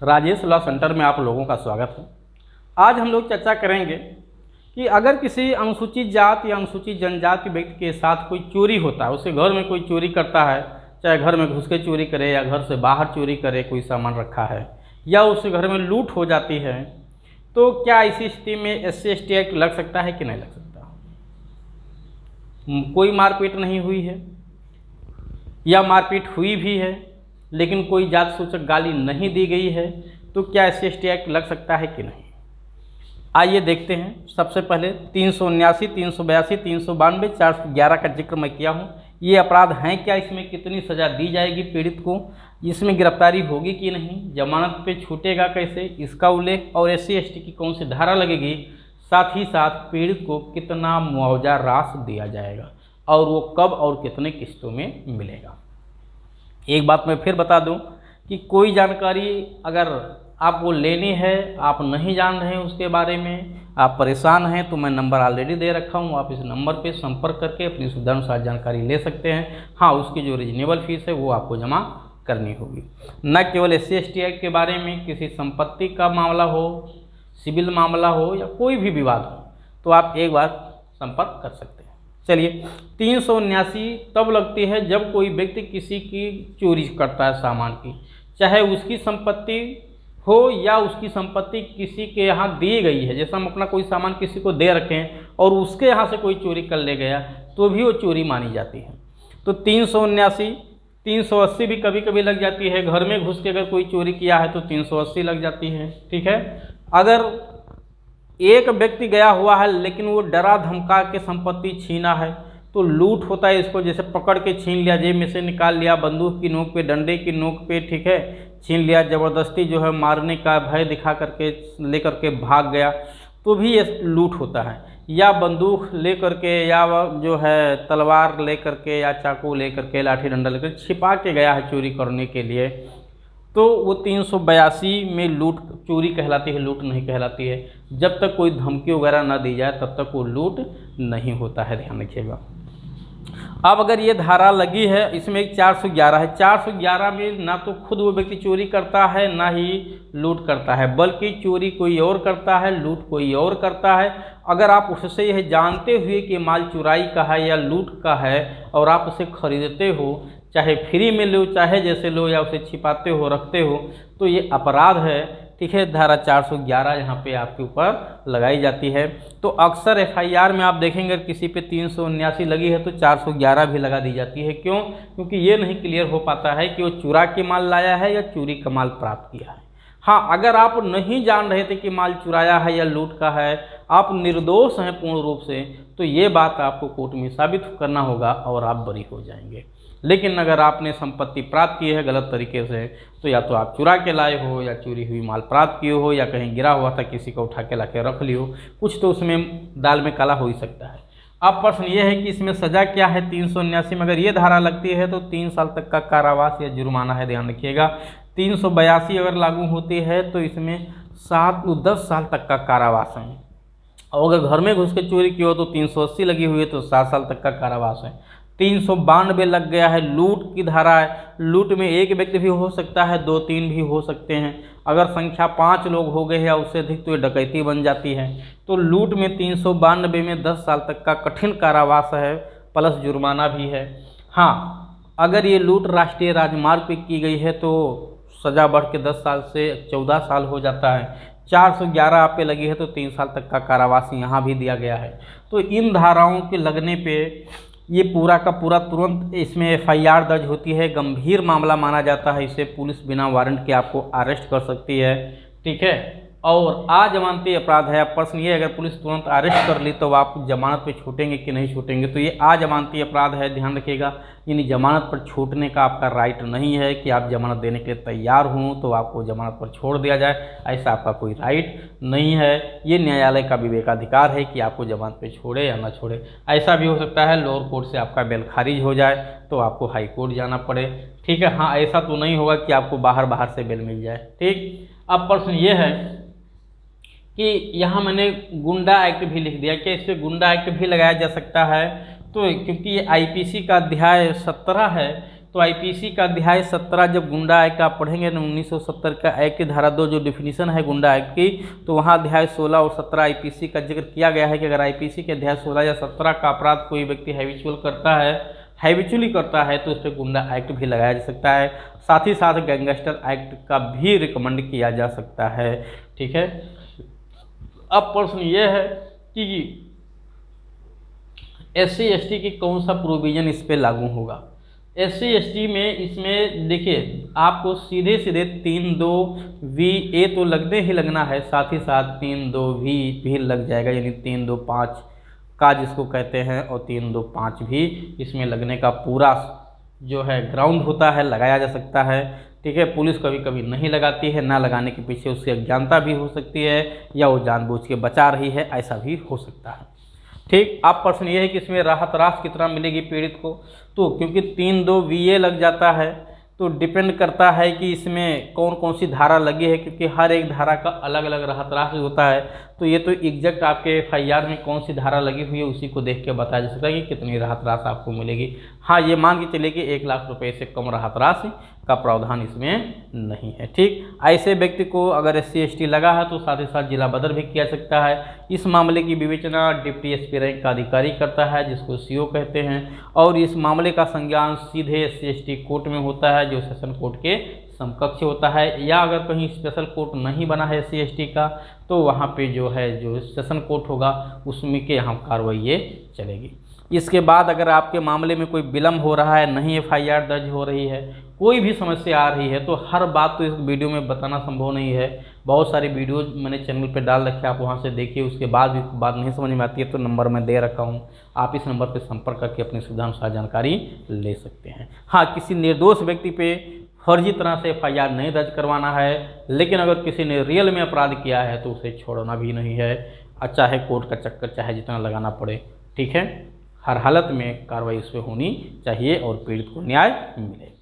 Rajesh law centre में आप लोगों का स्वागत है। आज हम लोग चर्चा करेंगे कि अगर किसी अनुसूचित जाति या अनुसूचित जनजाति व्यक्ति के साथ कोई चोरी होता है, उसके घर में कोई चोरी करता है, चाहे घर में घुस के चोरी करे या घर से बाहर चोरी करे, कोई सामान रखा है या उसके घर में लूट हो जाती है, तो क्या इसी स्थिति में SC/ST एक्ट लग सकता है कि नहीं लग सकता। कोई मारपीट नहीं हुई है या मारपीट हुई भी है लेकिन कोई जात सूचक गाली नहीं दी गई है, तो क्या SC/ST एक्ट लग सकता है कि नहीं। आइए देखते हैं। सबसे पहले 379, 382, 392, 411 का जिक्र मैं किया हूँ। ये अपराध हैं क्या, इसमें कितनी सज़ा दी जाएगी पीड़ित को, इसमें गिरफ्तारी होगी कि नहीं, जमानत पे छूटेगा कैसे, इसका उल्लेख और SC/ST की कौन सी धारा लगेगी, साथ ही साथ पीड़ित को कितना मुआवजा राशि दिया जाएगा और वो कब और कितने किस्तों में मिलेगा। एक बात मैं फिर बता दूं कि कोई जानकारी अगर आपको लेनी है, आप नहीं जान रहे हैं उसके बारे में, आप परेशान हैं, तो मैं नंबर ऑलरेडी दे रखा हूं, आप इस नंबर पे संपर्क करके अपनी सुविधानुसार जानकारी ले सकते हैं। हाँ, उसकी जो रीजनेबल फीस है वो आपको जमा करनी होगी। न केवल SC/ST एक्ट के बारे में, किसी संपत्ति का मामला हो, सिविल मामला हो या कोई भी विवाद हो, तो आप एक बार संपर्क कर सकते हैं। चलिए, 379 तब लगती है जब कोई व्यक्ति किसी की चोरी करता है सामान की, चाहे उसकी संपत्ति हो या उसकी संपत्ति किसी के यहाँ दी गई है। जैसे हम अपना कोई सामान किसी को दे रखें और उसके यहाँ से कोई चोरी कर ले गया तो भी वो चोरी मानी जाती है। तो 379, 380 भी कभी कभी लग जाती है। घर में घुस के अगर कोई चोरी किया है तो 380 लग जाती है। ठीक है, अगर एक व्यक्ति गया हुआ है लेकिन वो डरा धमका के संपत्ति छीना है तो लूट होता है। इसको जैसे पकड़ के छीन लिया, जेब में से निकाल लिया, बंदूक की नोक पे, डंडे की नोक पे, ठीक है, छीन लिया, ज़बरदस्ती जो है मारने का भय दिखा करके लेकर के भाग गया, तो भी ये लूट होता है। या बंदूक ले करके या जो है तलवार ले करके या चाकू ले करके, लाठी डंडा लेकर छिपा के गया है चोरी करने के लिए, तो वो 382 में लूट चोरी कहलाती है, लूट नहीं कहलाती है। जब तक कोई धमकी वगैरह ना दी जाए तब तक वो लूट नहीं होता है, ध्यान रखिएगा। अब अगर ये धारा लगी है, इसमें एक 411 है। 411 में ना तो खुद वो व्यक्ति चोरी करता है ना ही लूट करता है, बल्कि चोरी कोई और करता है, लूट कोई और करता है। अगर आप उससे यह जानते हुए कि माल चुराई का है या लूट का है और आप उसे खरीदते हो, चाहे फ्री में लो चाहे जैसे लो, या उसे छिपाते हो रखते हो, तो ये अपराध है। ठीक है, धारा 411 यहाँ पे आपके ऊपर लगाई जाती है। तो अक्सर FIR में आप देखेंगे किसी पे 379 लगी है तो 411 भी लगा दी जाती है। क्यों? क्योंकि ये नहीं क्लियर हो पाता है कि वो चुरा के माल लाया है या चोरी का माल प्राप्त किया है। हाँ, अगर आप नहीं जान रहे थे कि माल चुराया है या लूट का है, आप निर्दोष हैं पूर्ण रूप से, तो ये बात आपको कोर्ट में साबित करना होगा और आप बरी हो जाएंगे। लेकिन अगर आपने संपत्ति प्राप्त की है गलत तरीके से, तो या तो आप चुरा के लाए हो या चोरी हुई माल प्राप्त किए हो या कहीं गिरा हुआ था किसी को उठा के ला के रख लियो, कुछ तो उसमें दाल में काला हो ही सकता है। अब प्रश्न ये है कि इसमें सज़ा क्या है। 379 में अगर ये धारा लगती है तो 3 साल तक का कारावास या जुर्माना है, ध्यान रखिएगा। 382 अगर लागू होती है तो इसमें 10 साल तक का कारावास है। और अगर घर में घुस के चोरी की हो तो 380 लगी हुई है तो 7 साल तक का कारावास है। 392 लग गया है, लूट की धारा है। लूट में एक व्यक्ति भी हो सकता है, 2-3 भी हो सकते हैं। अगर संख्या 5 लोग हो गए या उससे अधिक तो ये डकैती बन जाती है। तो लूट में 392 में 10 साल तक का कठिन कारावास है, प्लस जुर्माना भी है। हाँ, अगर ये लूट राष्ट्रीय राजमार्ग पे की गई है तो सज़ा बढ़ के 10 साल से 14 साल हो जाता है। 411 आप पे लगी है तो 3 साल तक का कारावास यहाँ भी दिया गया है। तो इन धाराओं के लगने पे ये पूरा का पूरा तुरंत इसमें FIR दर्ज होती है। गंभीर मामला माना जाता है, इसे पुलिस बिना वारंट के आपको अरेस्ट कर सकती है। ठीक है, और आजमानती अपराध है। अब प्रश्न ये, अगर पुलिस तुरंत अरेस्ट कर ली तो आप जमानत पे छूटेंगे कि नहीं छूटेंगे, तो ये आजमानती अपराध है, ध्यान रखिएगा। यानी जमानत पर छूटने का आपका राइट नहीं है कि आप जमानत देने के लिए तैयार हों तो आपको जमानत पर छोड़ दिया जाए, ऐसा आपका कोई राइट नहीं है। ये न्यायालय का विवेकाधिकार है कि आपको जमानत पे छोड़े या ना छोड़े। ऐसा भी हो सकता है लोअर कोर्ट से आपका बेल खारिज हो जाए तो आपको हाई कोर्ट जाना पड़े। ठीक है, हाँ, ऐसा तो नहीं होगा कि आपको बाहर से बेल मिल जाए। ठीक, अब प्रश्न ये है कि यहाँ मैंने गुंडा एक्ट भी लिख दिया, क्या इस पर गुंडा एक्ट भी लगाया जा सकता है? तो क्योंकि ये IPC का अध्याय 17 है तो आईपीसी का अध्याय 17 जब गुंडा एक्ट आप पढ़ेंगे ना 1970 का एक्ट की धारा 2 जो डिफिनीशन है गुंडा एक्ट की, तो वहाँ अध्याय 16 और 17 आईपीसी का जिक्र किया गया है कि अगर आईपीसी के अध्याय 16 या 17 का अपराध कोई व्यक्ति हैबिचुअली करता है तो उस पर गुंडा एक्ट भी लगाया जा सकता है। साथ ही साथ गैंगस्टर एक्ट का भी रिकमेंड किया जा सकता है। ठीक है, अब प्रश्न ये है कि SC ST की कौन सा प्रोविजन इस पे लागू होगा। SC ST में इसमें देखिए आपको सीधे 3(2)(V) तो लगने ही लगना है, साथ ही साथ 3(2)(V) भी लग जाएगा, यानी 3(2)(5) का जिसको कहते हैं और 3(2)(5) भी इसमें लगने का पूरा जो है ग्राउंड होता है, लगाया जा सकता है। ठीक है, पुलिस कभी कभी नहीं लगाती है, ना लगाने के पीछे उसकी अज्ञानता भी हो सकती है या वो जानबूझ के बचा रही है, ऐसा भी हो सकता है। ठीक, अब प्रश्न ये है कि इसमें राहत राशि कितना मिलेगी पीड़ित को, तो क्योंकि 3(2)(VA) लग जाता है तो डिपेंड करता है कि इसमें कौन कौन सी धारा लगी है, क्योंकि हर एक धारा का अलग अलग राहत राशि होता है। तो ये तो एग्जैक्ट आपके FIR में कौन सी धारा लगी हुई है उसी को देख के बताया जा सकता है कि कितनी राहत राशि आपको मिलेगी। हाँ, ये मान के चलिए कि 1 लाख रुपए से कम राहत राशि का प्रावधान इसमें नहीं है। ठीक, ऐसे व्यक्ति को अगर SC ST लगा है तो साथ ही साथ जिला बदर भी किया सकता है। इस मामले की विवेचना डिप्टी SP रैंक का अधिकारी करता है जिसको CO कहते हैं, और इस मामले का संज्ञान सीधे SC ST कोर्ट में होता है जो सेशन कोर्ट के समकक्ष होता है, या अगर कहीं स्पेशल कोर्ट नहीं बना है SC ST का तो वहाँ पे जो है जो सेशन कोर्ट होगा उसमें के यहाँ कार्रवाई ये चलेगी। इसके बाद अगर आपके मामले में कोई विलम्ब हो रहा है, नहीं FIR दर्ज हो रही है, कोई भी समस्या आ रही है, तो हर बात तो इस वीडियो में बताना संभव नहीं है। बहुत सारी वीडियोज मैंने चैनल पे डाल रखे, आप वहाँ से देखिए, उसके बाद भी बात नहीं समझ में आती है तो नंबर मैं दे रखा हूँ, आप इस नंबर पर संपर्क करके अपनी सुविधानुसार जानकारी ले सकते हैं। हाँ, किसी निर्दोष व्यक्ति पे फर्जी तरह से FIR नहीं दर्ज करवाना है, लेकिन अगर किसी ने रियल में अपराध किया है तो उसे छोड़ना भी नहीं है, चाहे कोर्ट का चक्कर चाहे जितना लगाना पड़े। ठीक है, हर हालत में कार्रवाई उस पर होनी चाहिए और पीड़ित को न्याय मिले।